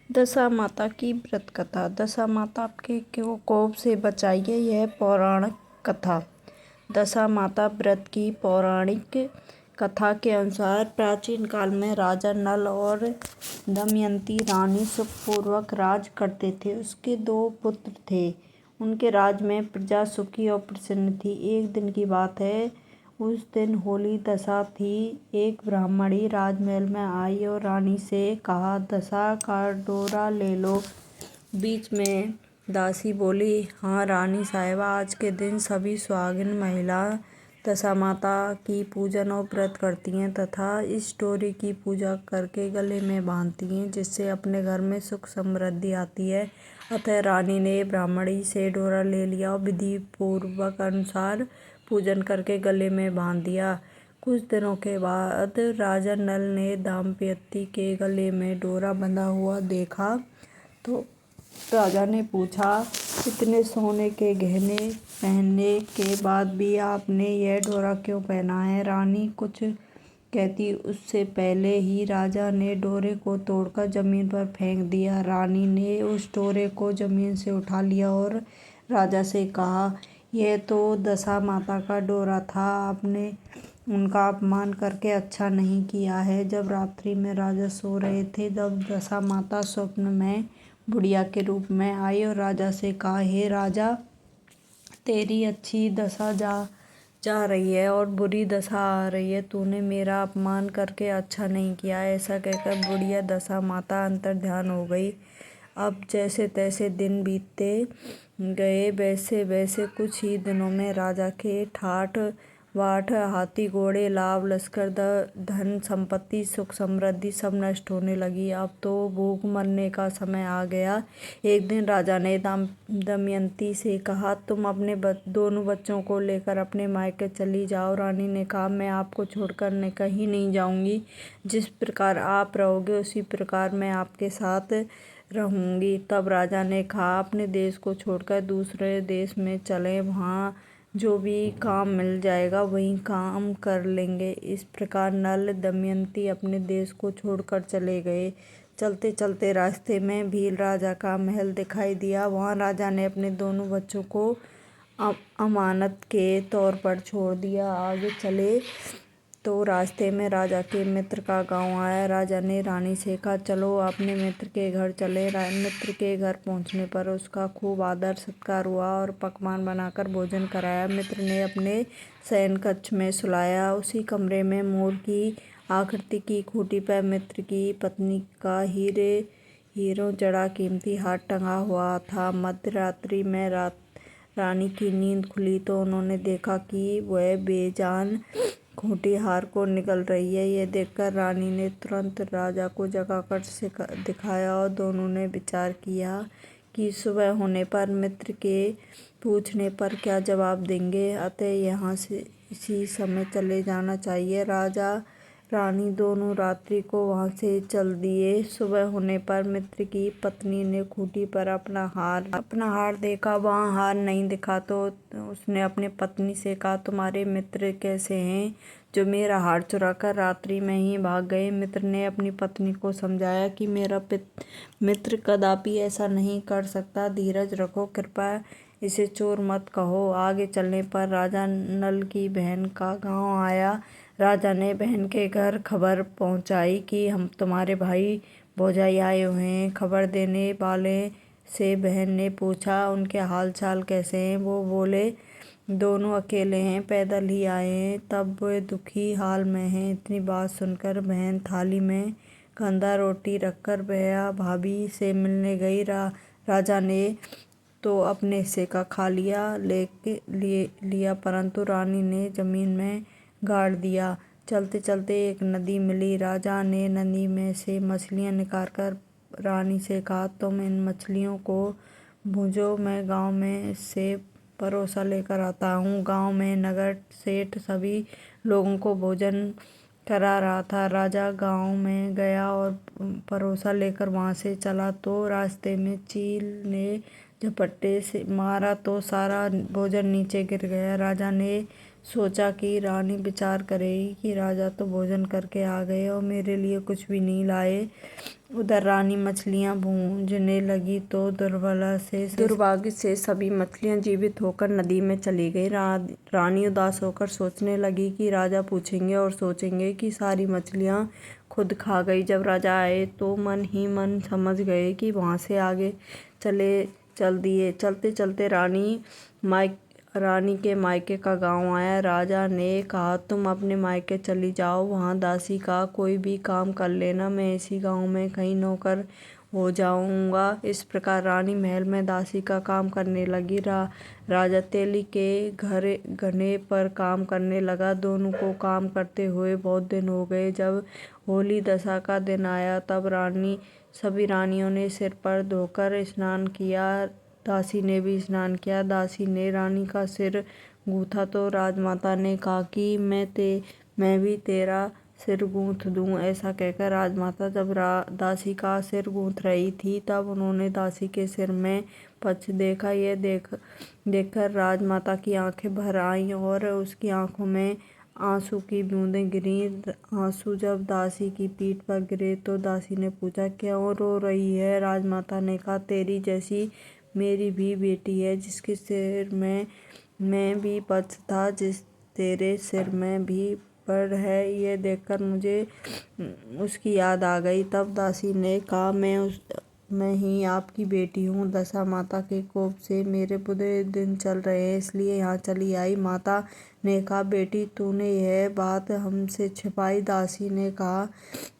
दशा माता की व्रत कथा। दशा माता के कोप से बचाइए, यह पौराणिक कथा। दशा माता व्रत की पौराणिक कथा के अनुसार प्राचीन काल में राजा नल और दमयंती रानी सुखपूर्वक राज करते थे। उसके 2 पुत्र थे। उनके राज में प्रजा सुखी और प्रसन्न थी। एक दिन की बात है, उस दिन होली दशा थी। एक ब्राह्मणी राजमहल में आई और रानी से कहा, दशा का डोरा ले लो। बीच में दासी बोली, हाँ रानी साहिबा, आज के दिन सभी सुहागिन महिला दशा माता की पूजन और व्रत करती हैं तथा इस डोरे की पूजा करके गले में बांधती हैं, जिससे अपने घर में सुख समृद्धि आती है। अतः रानी ने ब्राह्मणी से डोरा ले लिया और विधि पूर्वक अनुसार पूजन करके गले में बांध दिया। कुछ दिनों के बाद राजा नल ने दमयंती के गले में डोरा बंधा हुआ देखा तो राजा ने पूछा, इतने सोने के गहने पहनने के बाद भी आपने यह डोरा क्यों पहना है? रानी कुछ कहती उससे पहले ही राजा ने डोरे को तोड़कर जमीन पर फेंक दिया। रानी ने उस डोरे को जमीन से उठा लिया और राजा से कहा, यह तो दशा माता का डोरा था। आपने उनका अपमान करके अच्छा नहीं किया है। जब रात्रि में राजा सो रहे थे तब दशा माता स्वप्न में बुढ़िया के रूप में आई और राजा से कहा, हे राजा, तेरी अच्छी दशा जा रही है और बुरी दशा आ रही है। तूने मेरा अपमान करके अच्छा नहीं किया। ऐसा कहकर बुढ़िया दशा माता अंतर्ध्यान हो गई। अब जैसे तैसे दिन बीतते गए। वैसे वैसे कुछ ही दिनों में राजा के ठाठ बाट, हाथी घोड़े, लाभ लश्कर, धन संपत्ति, सुख समृद्धि सब नष्ट होने लगी। अब तो भूख मरने का समय आ गया। एक दिन राजा ने दमयंती से कहा, तुम अपने दोनों बच्चों को लेकर अपने मायके चली जाओ। रानी ने कहा, मैं आपको छोड़कर कहीं नहीं जाऊंगी। जिस प्रकार आप रहोगे उसी प्रकार मैं आपके साथ रहूंगी। तब राजा ने कहा, अपने देश को छोड़कर दूसरे देश में चलें, वहाँ जो भी काम मिल जाएगा वही काम कर लेंगे। इस प्रकार नल दमयंती अपने देश को छोड़कर चले गए। चलते चलते रास्ते में भील राजा का महल दिखाई दिया। वहाँ राजा ने अपने दोनों बच्चों को अमानत के तौर पर छोड़ दिया। आगे चले तो रास्ते में राजा के मित्र का गांव आया। राजा ने रानी से कहा, चलो अपने मित्र के घर चले। मित्र के घर पहुंचने पर उसका खूब आदर सत्कार हुआ और पकवान बनाकर भोजन कराया। मित्र ने अपने शयन कक्ष में सुलाया। उसी कमरे में मोर की आकृति की खूंटी पर मित्र की पत्नी का हीरों जड़ा कीमती हार टंगा हुआ था। मध्य रात्रि में रानी की नींद खुली तो उन्होंने देखा कि वह बेजान खूंटी हार को निगल रही है। यह देखकर रानी ने तुरंत राजा को जगाकर दिखाया और दोनों ने विचार किया कि सुबह होने पर मित्र के पूछने पर क्या जवाब देंगे, अतः यहाँ से इसी समय चले जाना चाहिए। राजा रानी दोनों रात्रि को वहाँ से चल दिए। सुबह होने पर मित्र की पत्नी ने खूंटी पर अपना हार देखा, वहाँ हार नहीं दिखा तो उसने अपने पत्नी से कहा, तुम्हारे मित्र कैसे हैं जो मेरा हार चुराकर रात्रि में ही भाग गए? मित्र ने अपनी पत्नी को समझाया कि मेरा मित्र कदापि ऐसा नहीं कर सकता। धीरज रखो, कृपया इसे चोर मत कहो। आगे चलने पर राजा नल की बहन का गांव आया। राजा ने बहन के घर खबर पहुंचाई कि हम तुम्हारे भाई भौजाई आए हुए हैं। खबर देने वाले से बहन ने पूछा, उनके हाल चाल कैसे हैं? वो बोले, दोनों अकेले हैं, पैदल ही आए हैं। तब वे दुखी हाल में हैं। इतनी बात सुनकर बहन थाली में कंधा रोटी रखकर भैया भाभी से मिलने गई। राजा ने तो अपने हिस्से का खा लिया, परंतु रानी ने जमीन में गाड़ दिया। चलते चलते एक नदी मिली। राजा ने नदी में से मछलियां निकालकर रानी से कहा, तुम इन मछलियों को भूंजो, मैं गांव में से परोसा लेकर आता हूँ। गांव में नगर सेठ सभी लोगों को भोजन करा रहा था। राजा गांव में गया और परोसा लेकर वहां से चला तो रास्ते में चील ने झपट्टे से मारा तो सारा भोजन नीचे गिर गया। राजा ने सोचा कि रानी विचार करेगी कि राजा तो भोजन करके आ गए और मेरे लिए कुछ भी नहीं लाए। उधर रानी मछलियाँ भूंजने लगी तो दुर्भाग्य से सभी मछलियाँ जीवित होकर नदी में चली गई। रानी उदास होकर सोचने लगी कि राजा पूछेंगे और सोचेंगे कि सारी मछलियाँ खुद खा गई। जब राजा आए तो मन ही मन समझ गए कि वहाँ से आगे चल दिए। चलते चलते रानी के मायके का गांव आया। राजा ने कहा, तुम अपने मायके चली जाओ, वहाँ दासी का कोई भी काम कर लेना, मैं इसी गांव में कहीं नौकर हो जाऊंगा। इस प्रकार रानी महल में दासी का काम करने लगी। राजा तेली के घने पर काम करने लगा। दोनों को काम करते हुए बहुत दिन हो गए। जब होली दशा का दिन आया तब सभी रानियों ने सिर पर धोकर स्नान किया। दासी ने भी स्नान किया। दासी ने रानी का सिर गूंथा तो राजमाता ने कहा कि मैं भी तेरा सिर गूंथ दूं। ऐसा कहकर राजमाता जब दासी का सिर गूंथ रही थी तब उन्होंने दासी के सिर में पक्ष देखा। यह देखकर राजमाता की आंखें भर आईं और उसकी आंखों में आंसू की बूंदें गिरी। आंसू जब दासी की पीठ पर गिरे तो दासी ने पूछा, क्यों रो रही है? राजमाता ने कहा, तेरी जैसी मेरी भी बेटी है जिसके सिर में भी पक्ष था, जिस तेरे सिर में भी पड़ है। यह देखकर मुझे उसकी याद आ गई। तब दासी ने कहा, मैं ही आपकी बेटी हूँ। दशा माता के कोप से मेरे बुरे दिन चल रहे हैं, इसलिए यहाँ चली आई। माता ने कहा, बेटी तूने यह बात हमसे छिपाई। दासी ने कहा,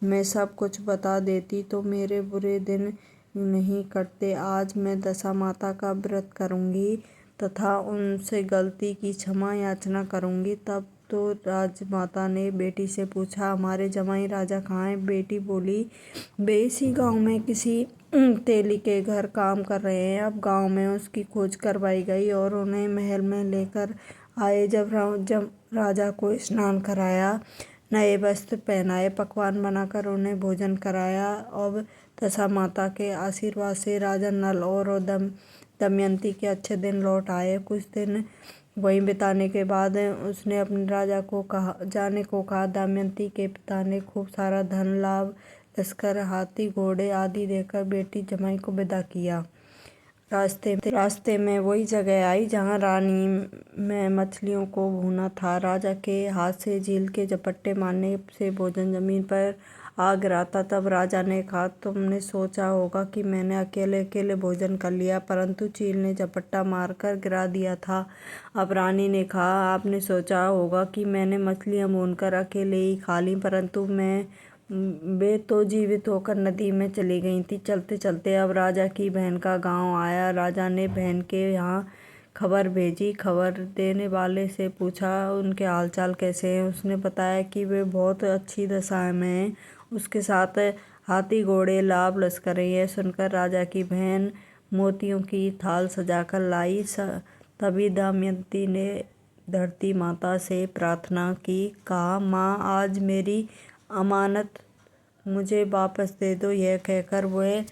मैं सब कुछ बता देती तो मेरे बुरे दिन नहीं कटते। आज मैं दशा माता का व्रत करूँगी तथा उनसे गलती की क्षमा याचना करूँगी। तब तो राजमाता ने बेटी से पूछा, हमारे जमाई राजा कहाँ हैं? बेटी बोली, वे इसी गांव में किसी तेली के घर काम कर रहे हैं। अब गांव में उसकी खोज करवाई गई और उन्हें महल में लेकर आए। जब राजा को स्नान कराया, नए वस्त्र पहनाए, पकवान बनाकर उन्हें भोजन कराया। अब दशा माता के आशीर्वाद से राजा नल और दमयंती के अच्छे दिन लौट आए। कुछ दिन वहीं बिताने के बाद उसने अपने राजा को जाने को कहा। दमयंती के पिता ने खूब सारा धन, लाभ, लश्कर, हाथी, घोड़े आदि देकर बेटी जमाई को विदा किया। रास्ते में वही जगह आई जहाँ रानी में मछलियों को भूना था। राजा के हाथ से झील के झपट्टे मारने से भोजन जमीन पर आ गिरा था। तब राजा ने कहा, तुमने सोचा होगा कि मैंने अकेले भोजन कर लिया, परंतु चील ने झपट्टा मारकर गिरा दिया था। अब रानी ने कहा, आपने सोचा होगा कि मैंने मछलियाँ भूनकर अकेले ही खा ली, परंतु वे तो जीवित होकर नदी में चली गई थी। चलते चलते अब राजा की बहन का गांव आया। राजा ने बहन के यहाँ खबर भेजी। खबर देने वाले से पूछा, उनके हालचाल कैसे हैं? उसने बताया कि वे बहुत अच्छी दशा में हैं। उसके साथ हाथी, घोड़े, लाभ, लश्कर है। यह सुनकर राजा की बहन मोतियों की थाल सजाकर लाई। तभी दमयंती ने धरती माता से प्रार्थना की, कहा, माँ, आज मेरी अमानत मुझे वापस दे दो। यह कहकर वह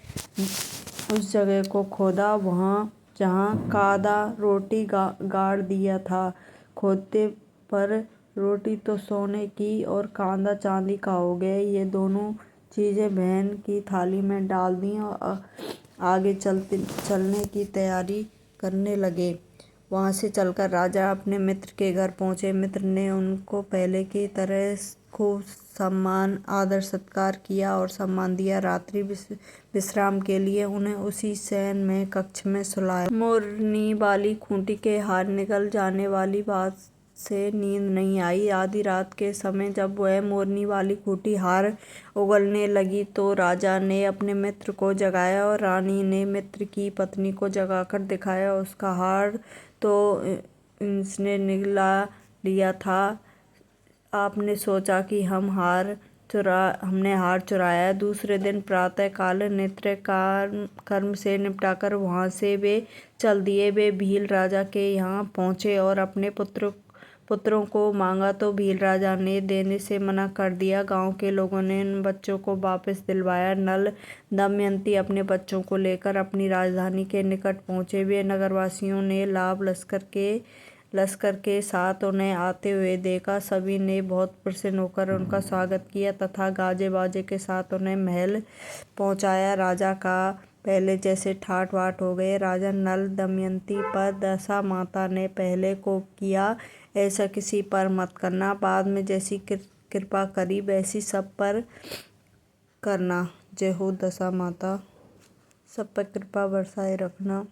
उस जगह को खोदा वहाँ जहाँ कादा रोटी गाड़ दिया था। खोदते पर रोटी तो सोने की और कांदा चांदी का हो गया। ये दोनों चीज़ें बहन की थाली में डाल दी और आगे चलने की तैयारी करने लगे। वहाँ से चलकर राजा अपने मित्र के घर पहुँचे। मित्र ने उनको पहले की तरह खूब सम्मान, आदर, सत्कार किया और सम्मान दिया। रात्रि विश्राम के लिए उन्हें उसी शयन में कक्ष में सुलाया। मोरनी वाली खूंटी के हार निकल जाने वाली बात से नींद नहीं आई। आधी रात के समय जब वह मोरनी वाली खूंटी हार उगलने लगी तो राजा ने अपने मित्र को जगाया और रानी ने मित्र की पत्नी को जगाकर दिखाया। उसका हार तो इसने निगला लिया था। आपने सोचा कि हमने हार चुराया। दूसरे दिन प्रातः काल नित्य कर्म से निपटाकर वहाँ से वे चल दिए। वे भील राजा के यहाँ पहुँचे और अपने पुत्रों को मांगा तो भील राजा ने देने से मना कर दिया। गांव के लोगों ने उन बच्चों को वापस दिलवाया। नल, दमयंती अपने बच्चों को लेकर अपनी राजधानी के निकट पहुँचे। वे नगरवासियों ने लाभ, लश्कर के लश्कर के साथ उन्हें आते हुए देखा। सभी ने बहुत प्रसन्न होकर उनका स्वागत किया तथा गाजे बाजे के साथ उन्हें महल पहुंचाया। राजा का पहले जैसे ठाट बाट हो गए। राजा नल दमयंती पर दशा माता ने पहले कोप किया, ऐसा किसी पर मत करना। बाद में जैसी कृपा करी वैसी सब पर करना। जय हो दशा माता, सब पर कृपा बरसाए रखना।